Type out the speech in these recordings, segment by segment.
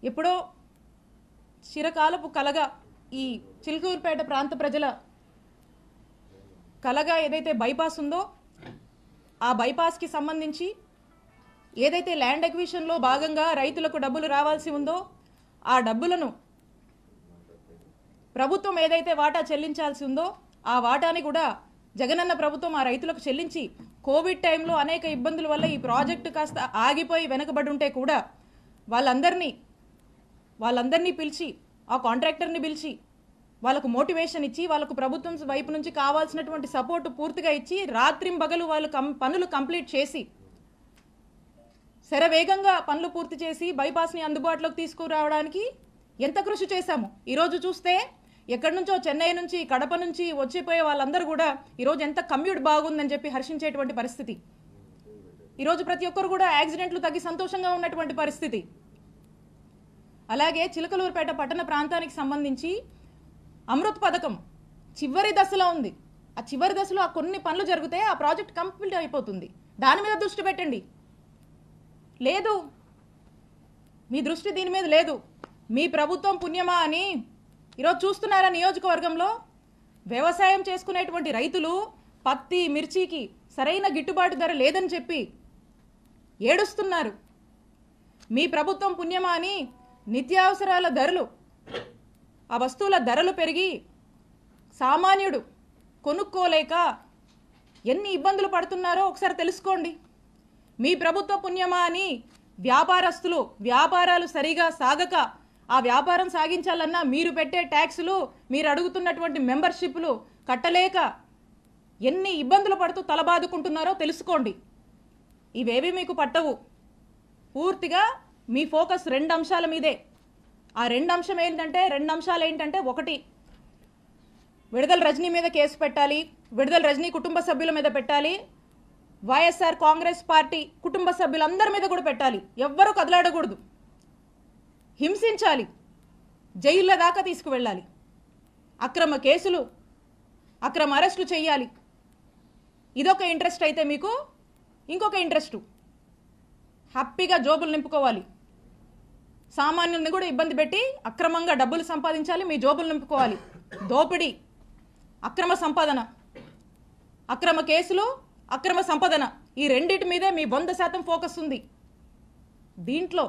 ఎప్పుడో చిరకాలపు కలగా ఈ చిలుకూరుపేట ప్రాంత ప్రజల కలగా ఏదైతే బైపాస్ ఉందో ఆ బైపాస్కి సంబంధించి ఏదైతే ల్యాండ్ ఎక్విజిషన్లో భాగంగా రైతులకు డబ్బులు రావాల్సి ఉందో ఆ డబ్బులను ప్రభుత్వం ఏదైతే వాటా చెల్లించాల్సి ఉందో ఆ వాటాని కూడా జగనన్న ప్రభుత్వం ఆ రైతులకు చెల్లించి కోవిడ్ టైంలో అనేక ఇబ్బందుల వల్ల ఈ ప్రాజెక్టు కాస్త ఆగిపోయి వెనకబడి ఉంటే కూడా వాళ్ళందరినీ పిలిచి ఆ కాంట్రాక్టర్ని పిలిచి వాళ్ళకు మోటివేషన్ ఇచ్చి వాళ్ళకు ప్రభుత్వం వైపు నుంచి కావాల్సినటువంటి సపోర్టు పూర్తిగా ఇచ్చి రాత్రింబగలు వాళ్ళు పనులు కంప్లీట్ చేసి శరవేగంగా పనులు పూర్తి చేసి బైపాస్ని అందుబాటులోకి తీసుకురావడానికి ఎంత కృషి చేశాము. ఈరోజు చూస్తే ఎక్కడి నుంచో చెన్నై నుంచి కడప నుంచి వచ్చిపోయే వాళ్ళందరూ కూడా ఈరోజు ఎంత కమ్యూట్ బాగుందని చెప్పి హర్షించేటువంటి పరిస్థితి. ఈరోజు ప్రతి ఒక్కరు కూడా యాక్సిడెంట్లు తగ్గి సంతోషంగా ఉన్నటువంటి పరిస్థితి. అలాగే చిలకలూరుపేట పట్టణ ప్రాంతానికి సంబంధించి అమృత్ పథకం చివరి దశలో ఉంది. ఆ చివరి దశలో ఆ కొన్ని పనులు జరిగితే ఆ ప్రాజెక్ట్ కంప్లీట్ అయిపోతుంది. దాని మీద దృష్టి పెట్టండి. లేదు, మీ దృష్టి దీని మీద లేదు. మీ ప్రభుత్వం పుణ్యమా అని ఈరోజు చూస్తున్నారా నియోజకవర్గంలో వ్యవసాయం చేసుకునేటువంటి రైతులు పత్తి మిర్చికి సరైన గిట్టుబాటు ధర లేదని చెప్పి ఏడుస్తున్నారు. మీ ప్రభుత్వం పుణ్యమా అని నిత్యావసరాల ధరలు ఆ వస్తువుల ధరలు పెరిగి సామాన్యుడు కొనుక్కోలేక ఎన్ని ఇబ్బందులు పడుతున్నారో ఒకసారి తెలుసుకోండి. మీ ప్రభుత్వ పుణ్యమా అని వ్యాపారస్తులు వ్యాపారాలు సరిగా సాగక ఆ వ్యాపారం సాగించాలన్నా మీరు పెట్టే ట్యాక్సులు మీరు అడుగుతున్నటువంటి మెంబర్షిప్లు కట్టలేక ఎన్ని ఇబ్బందులు పడుతూ తలబాదుకుంటున్నారో తెలుసుకోండి. ఇవేవి మీకు పట్టవు. పూర్తిగా మీ ఫోకస్ రెండు అంశాల మీదే. ఆ రెండు అంశాలు ఏంటంటే ఒకటి, విడుదల రజనీ మీద కేసు పెట్టాలి, విడుదల రజనీ కుటుంబ సభ్యుల మీద పెట్టాలి, వైఎస్ఆర్ కాంగ్రెస్ పార్టీ కుటుంబ సభ్యులందరి మీద కూడా పెట్టాలి. ఎవ్వరూ కదలాడకూడదు, హింసించాలి, జైళ్ళ దాకా తీసుకువెళ్ళాలి, అక్రమ కేసులు అక్రమ అరెస్టులు చేయాలి. ఇదొక ఇంట్రెస్ట్ అయితే మీకు ఇంకొక ఇంట్రెస్టు హ్యాపీగా జోబులు నింపుకోవాలి. సామాన్యుల్ని కూడా ఇబ్బంది పెట్టి అక్రమంగా డబ్బులు సంపాదించాలి, మీ జోబులు నింపుకోవాలి. దోపిడీ, అక్రమ సంపాదన, అక్రమ కేసులు, అక్రమ సంపాదన, ఈ రెండింటి మీదే మీ 100% ఫోకస్ ఉంది. దీంట్లో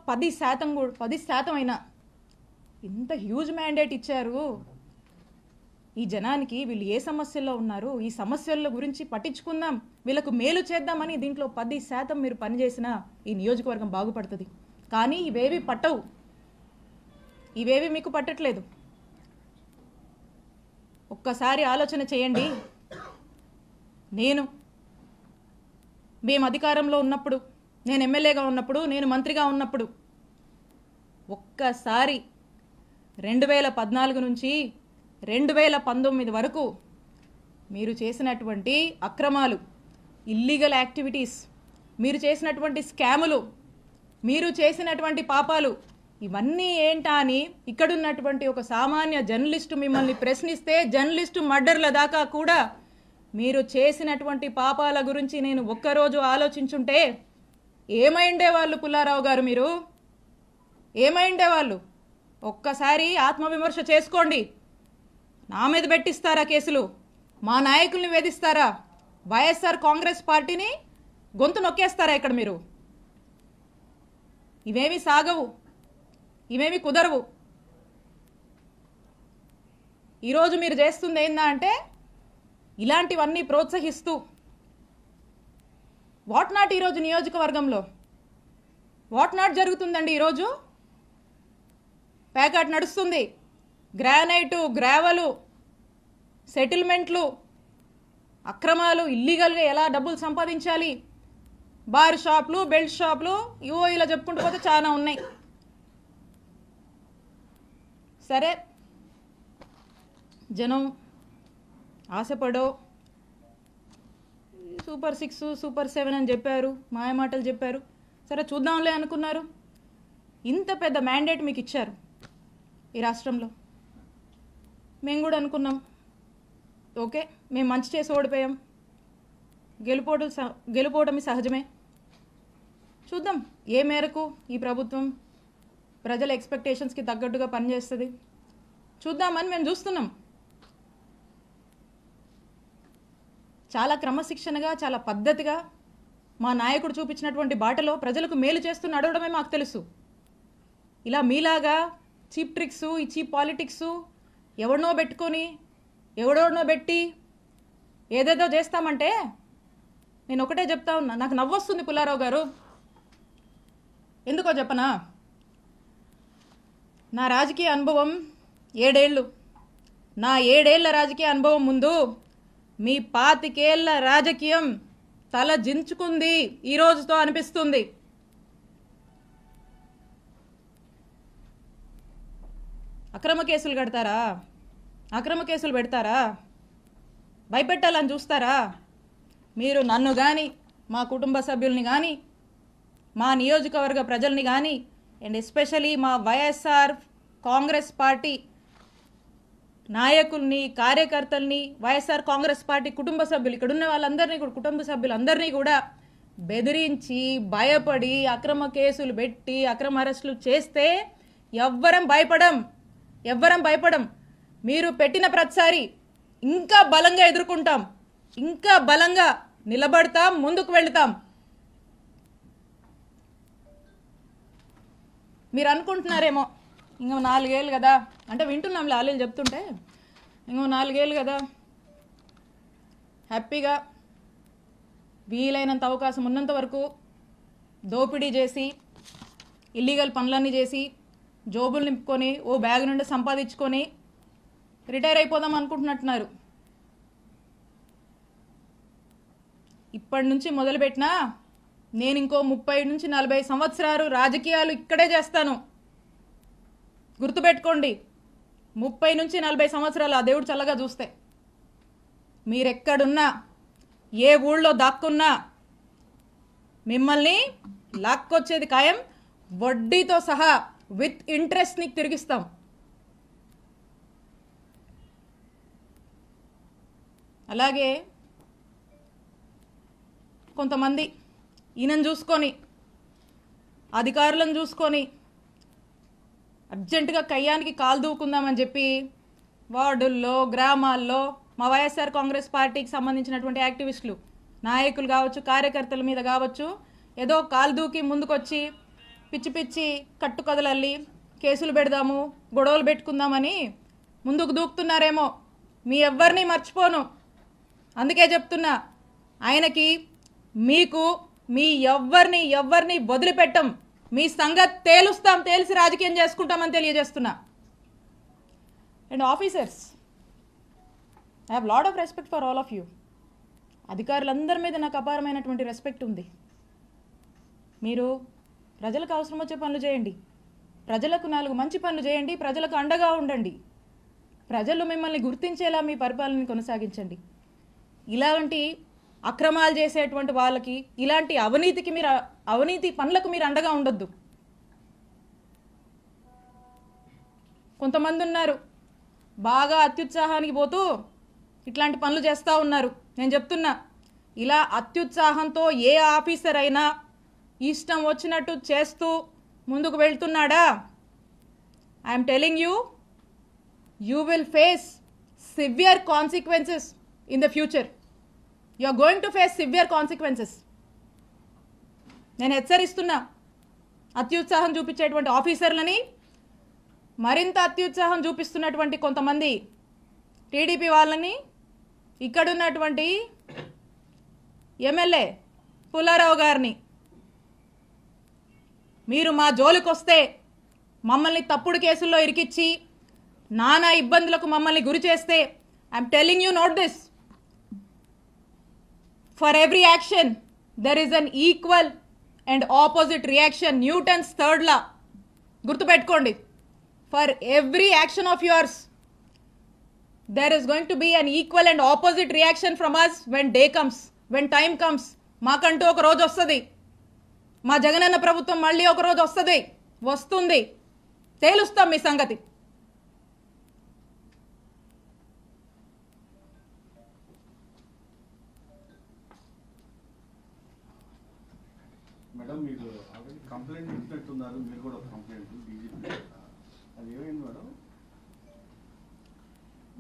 10% అయినా ఇంత హ్యూజ్ మ్యాండేట్ ఇచ్చారు ఈ జనానికి. వీళ్ళు ఏ సమస్యల్లో ఉన్నారు, ఈ సమస్యల గురించి పట్టించుకుందాం, వీళ్ళకు మేలు చేద్దామని దీంట్లో 10% మీరు పనిచేసినా ఈ నియోజకవర్గం బాగుపడుతుంది. కానీ ఇవేవి పట్టవు, ఇవేవి మీకు పట్టట్లేదు. ఒక్కసారి ఆలోచన చేయండి. మేము అధికారంలో ఉన్నప్పుడు, నేను ఎమ్మెల్యేగా ఉన్నప్పుడు, నేను మంత్రిగా ఉన్నప్పుడు ఒక్కసారి 2014 నుంచి 2019 వరకు మీరు చేసినటువంటి అక్రమాలు, ఇల్లీగల్ యాక్టివిటీస్, మీరు చేసినటువంటి స్కాములు, మీరు చేసినటువంటి పాపాలు ఇవన్నీ ఏంటా అని ఇక్కడున్నటువంటి ఒక సామాన్య జర్నలిస్టు మిమ్మల్ని ప్రశ్నిస్తే, జర్నలిస్టు మర్డర్ల దాకా కూడా మీరు చేసినటువంటి పాపాల గురించి నేను ఒక్కరోజు ఆలోచించుంటే ఏమైండేవాళ్ళు పుల్లారావు గారు? మీరు ఏమైండేవాళ్ళు? ఒక్కసారి ఆత్మవిమర్శ చేసుకోండి. నా మీద పెట్టిస్తారా కేసులు? మా నాయకుల్ని వేధిస్తారా? వైఎస్ఆర్ కాంగ్రెస్ పార్టీని గొంతు నొక్కేస్తారా ఇక్కడ మీరు? ఇవేమి సాగవు, ఇవేమి కుదరవు. ఈరోజు మీరు చేస్తుంది ఏందా అంటే ఇలాంటివన్నీ ప్రోత్సహిస్తూ వాట్ నాట్ ఈరోజు నియోజకవర్గంలో వాట్ నాట్ జరుగుతుందండి. ఈరోజు ప్యాకెట్ నడుస్తుంది, గ్రానైటు, గ్రావెలు, సెటిల్మెంట్లు, అక్రమాలు, ఇల్లీగల్గా ఎలా డబ్బులు సంపాదించాలి, బార్ షాప్లు, బెల్ట్ షాప్లు, ఇలా చెప్పుకుంటూ పోతే చాలా ఉన్నాయి. సరే, జనం ఆశపడో సూపర్ 6 సూపర్ 7 అని చెప్పారు, మాయమాటలు చెప్పారు. సరే చూద్దాంలే అనుకున్నారు. ఇంత పెద్ద మ్యాండేట్ మీకు ఇచ్చారు ఈ రాష్ట్రంలో. మేము కూడా అనుకున్నాం, ఓకే మేము మంచి చేసి ఓడిపోయాం, గెలుపోవటమి సహజమే, చూద్దాం ఏ మేరకు ఈ ప్రభుత్వం ప్రజల ఎక్స్పెక్టేషన్స్కి తగ్గట్టుగా పనిచేస్తుంది చూద్దామని మేము చూస్తున్నాం. చాలా క్రమశిక్షణగా చాలా పద్ధతిగా మా నాయకుడు చూపించినటువంటి బాటలో ప్రజలకు మేలు చేస్తూ నడవడమే మాకు తెలుసు. ఇలా మీలాగా చీప్ ట్రిక్స్ ఈ చీప్ పాలిటిక్స్ ఎవడనో పెట్టి ఏదేదో చేస్తామంటే నేను ఒకటే చెప్తా ఉన్నా. నాకు నవ్వొస్తుంది పుల్లారావు గారు. ఎందుకో చెప్పనా, నా రాజకీయ అనుభవం 7 ఏళ్ళు. నా 7 ఏళ్ల రాజకీయ అనుభవం ముందు మీ 25 ఏళ్ల రాజకీయం తల జించుకుంది ఈ రోజుతో అనిపిస్తుంది. అక్రమ కేసులు కడతారా, అక్రమ కేసులు పెడతారా, భయపెట్టాలని చూస్తారా? మీరు నన్ను కానీ మా కుటుంబ సభ్యుల్ని కానీ మా నియోజకవర్గ ప్రజల్ని కానీ అండ్ ఎస్పెషలీ మా వైఎస్ఆర్ కాంగ్రెస్ పార్టీ నాయకుల్ని కార్యకర్తల్ని వైఎస్ఆర్ కాంగ్రెస్ పార్టీ కుటుంబ సభ్యులు ఇక్కడ ఉన్న వాళ్ళందరినీ కూడా కుటుంబ సభ్యులందరినీ కూడా బెదిరించి భయపడి అక్రమ కేసులు పెట్టి అక్రమ అరెస్టులు చేస్తే ఎవ్వరం భయపడం. మీరు పెట్టిన ప్రతిసారి ఇంకా బలంగా ఎదుర్కొంటాం, ఇంకా బలంగా నిలబడతాం, ముందుకు వెళ్తాం. మీరు అనుకుంటున్నారేమో ఇంకో 4 ఏళ్ళు కదా అంటే వింటున్నాం లాలీలు చెప్తుంటే ఇంకో 4 ఏళ్ళు కదా హ్యాపీగా వీలైనంత అవకాశం ఉన్నంత వరకు దోపిడీ చేసి ఇల్లీగల్ పనులన్నీ చేసి జోబులు నింపుకొని ఓ బ్యాగ్ నుండి సంపాదించుకొని రిటైర్ అయిపోదాం అనుకుంటున్నట్టున్నారు. ఇప్పటి నుంచి మొదలుపెట్టినా నేను ఇంకో 30 నుంచి 40 సంవత్సరాలు రాజకీయాలు ఇక్కడే చేస్తాను. గుర్తుపెట్టుకోండి, 30 నుంచి 40 సంవత్సరాలు ఆ దేవుడు చల్లగా చూస్తే మీరెక్కడున్నా ఏ ఊళ్ళో దాక్కున్నా మిమ్మల్ని లాక్కొచ్చేది ఖాయం. వడ్డీతో సహా విత్ ఇంట్రెస్ట్ నీకు తిరిగిస్తాం. అలాగే కొంతమంది ఈయనను చూసుకొని అధికారులను చూసుకొని అర్జెంటుగా కయ్యానికి కాలు దూకుందామని చెప్పి వార్డుల్లో గ్రామాల్లో మా వైఎస్ఆర్ కాంగ్రెస్ పార్టీకి సంబంధించినటువంటి యాక్టివిస్టులు నాయకులు కావచ్చు కార్యకర్తల మీద కావచ్చు ఏదో కాలు దూకి ముందుకొచ్చి పిచ్చి కట్టుకథలల్లి కేసులు పెడదాము గొడవలు పెట్టుకుందామని ముందుకు దూకుతున్నారేమో. మీ ఎవ్వరిని మర్చిపోను, అందుకే చెప్తున్నా ఆయనకి మీకు మీ ఎవ్వరిని వదిలిపెట్టం. మీ సంగతి తేల్చి రాజకీయం చేసుకుంటామని తెలియజేస్తున్నా. And officers, I have lot of respect for all of you. అధికారులందరి మీద నాకు అపారమైనటువంటి రెస్పెక్ట్ ఉంది. మీరు ప్రజలకు అవసరం వచ్చే పనులు చేయండి, ప్రజలకు 4 మంచి పనులు చేయండి, ప్రజలకు అండగా ఉండండి, ప్రజలు మిమ్మల్ని గుర్తించేలా మీ పరిపాలనని కొనసాగించండి. ఇలాంటి అక్రమాలు చేసేటువంటి వాళ్ళకి ఇలాంటి అవినీతి పనులకు మీరు అండగా ఉండొద్దు. కొంతమంది ఉన్నారు బాగా అత్యుత్సాహానికి పోతూ ఇట్లాంటి పనులు చేస్తూ ఉన్నారు. నేను చెప్తున్నా, ఇలా అత్యుత్సాహంతో ఏ ఆఫీసర్ అయినా ఇష్టం వచ్చినట్టు చేస్తూ ముందుకు వెళ్తున్నాడా, I'm telling you will face severe consequences in the future. You are going to face severe consequences. నేను హెచ్చరిస్తున్నా అత్యుత్సాహం చూపించేటువంటి ఆఫీసర్లని, మరింత అత్యుత్సాహం చూపిస్తున్నటువంటి కొంతమంది టీడీపీ వాళ్ళని, ఇక్కడున్నటువంటి ఎమ్మెల్యే పుల్లారావు గారిని. మీరు మా జోలికి వస్తే మమ్మల్ని తప్పుడు కేసుల్లో ఇరికిచ్చి నానా ఇబ్బందులకు మమ్మల్ని గురి చేస్తే I'm telling you note this, for every action there is an equal and opposite reaction. Newton's third law గుర్తుపెట్టుకోండి. for every action of yours there is going to be an equal and opposite reaction from us when time comes. మాకంటూ ఒక రోజు వస్తుంది, మా జగనన్న ప్రభుత్వం మళ్ళీ ఒక రోజు వస్తుంది, తేలుస్తాం మీ సంగతి. మేడం, మీరు కంప్లైంట్ ఇచ్చినట్టున్నారు మీరు కూడా కంప్లైంట్ డీజీపీ అది ఏమైంది మేడం?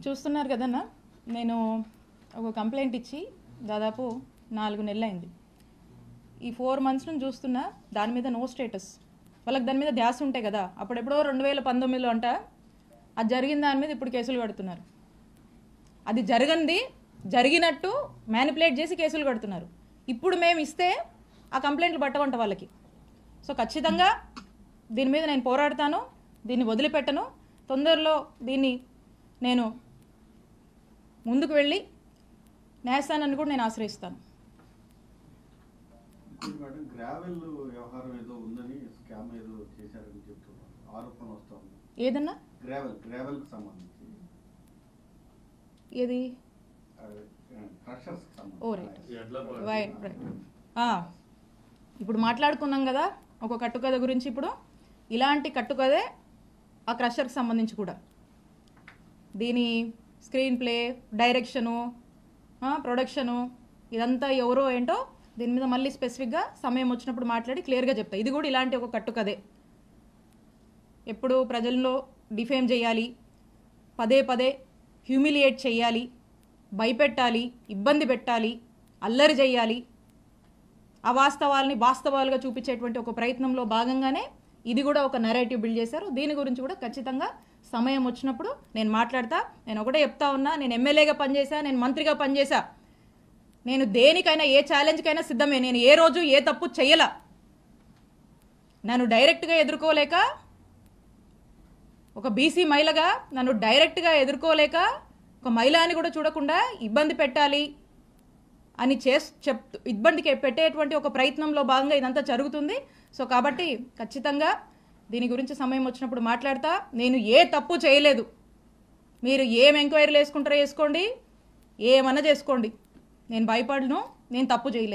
చూస్తున్నారు కదన్నా, నేను ఒక కంప్లైంట్ ఇచ్చి దాదాపు 4 నెలలు అయింది. ఈ 4 months నుంచి చూస్తున్నా దాని మీద నో స్టేటస్. వాళ్ళకి దాని మీద ధ్యాస ఉంటాయి కదా. అప్పుడెప్పుడో 2019లో అంట అది జరిగిన దాని మీద ఇప్పుడు కేసులు కడుతున్నారు. అది జరిగినట్టు మ్యానిపులేట్ చేసి కేసులు కడుతున్నారు. ఇప్పుడు మేము ఇస్తే ఆ కంప్లైంట్లు పట్టవంట వాళ్ళకి. సో ఖచ్చితంగా దీని మీద నేను పోరాడతాను, దీన్ని వదిలిపెట్టను. తొందరలో దీన్ని నేను ముందుకు వెళ్ళి న్యాయస్థానాన్ని కూడా నేను ఆశ్రయిస్తాను. మేడం గ్రావెల్ వ్యవహారం ఏదో ఉందని స్కామ్ ఏదో చేశారని చెప్తున్నారు, ఆరోపణ వస్తుంది. ఏదన్నా గ్రావెల్ కి సంబంధించి ఏది? క్రషర్స్ కి ఓ సంబంధించి రైట్. ఇప్పుడు మాట్లాడుకున్నాం కదా ఒక కట్టుకథ గురించి. ఇప్పుడు ఇలాంటి కట్టుకథే ఆ క్రషర్కి సంబంధించి కూడా. దీని స్క్రీన్ ప్లే, డైరెక్షను, ప్రొడక్షను ఇదంతా ఎవరో ఏంటో దీని మీద మళ్ళీ స్పెసిఫిక్గా సమయం వచ్చినప్పుడు మాట్లాడి క్లియర్గా చెప్తా. ఇది కూడా ఇలాంటి ఒక కట్టుకథే. ఎప్పుడు ప్రజల్లో డిఫేమ్ చేయాలి, పదే పదే హ్యూమిలియేట్ చేయాలి, భయపెట్టాలి, ఇబ్బంది పెట్టాలి, అల్లరి చేయాలి, అవాస్తవాల్ని వాస్తవాలుగా చూపించేటువంటి ఒక ప్రయత్నంలో భాగంగానే ఇది కూడా ఒక నెరేటివ్ బిల్డ్ చేశారు. దీని గురించి కూడా ఖచ్చితంగా సమయం వచ్చినప్పుడు నేను మాట్లాడతా. నేను ఒకటే చెప్తా ఉన్నా, నేను ఎమ్మెల్యేగా పనిచేశా, నేను మంత్రిగా పనిచేశా, నేను దేనికైనా ఏ ఛాలెంజ్కైనా సిద్ధమే. నేను ఏ రోజు ఏ తప్పు చెయ్యలా. నన్ను డైరెక్ట్గా ఎదుర్కోలేక, ఒక బీసీ మహిళగా నన్ను డైరెక్ట్గా ఎదుర్కోలేక, ఒక మహిళ అని కూడా చూడకుండా ఇబ్బంది పెట్టాలి అని ఇబ్బందికి పెట్టేటువంటి ఒక ప్రయత్నంలో భాగంగా ఇదంతా జరుగుతుంది. సో కాబట్టి ఖచ్చితంగా దీని గురించి సమయం వచ్చినప్పుడు మాట్లాడతా. నేను ఏ తప్పు చేయలేదు. మీరు ఏం ఎంక్వైరీలు వేసుకుంటారో వేసుకోండి, ఏమన్నా చేసుకోండి. నేను భయపడను, నేను తప్పు చేయలేదు.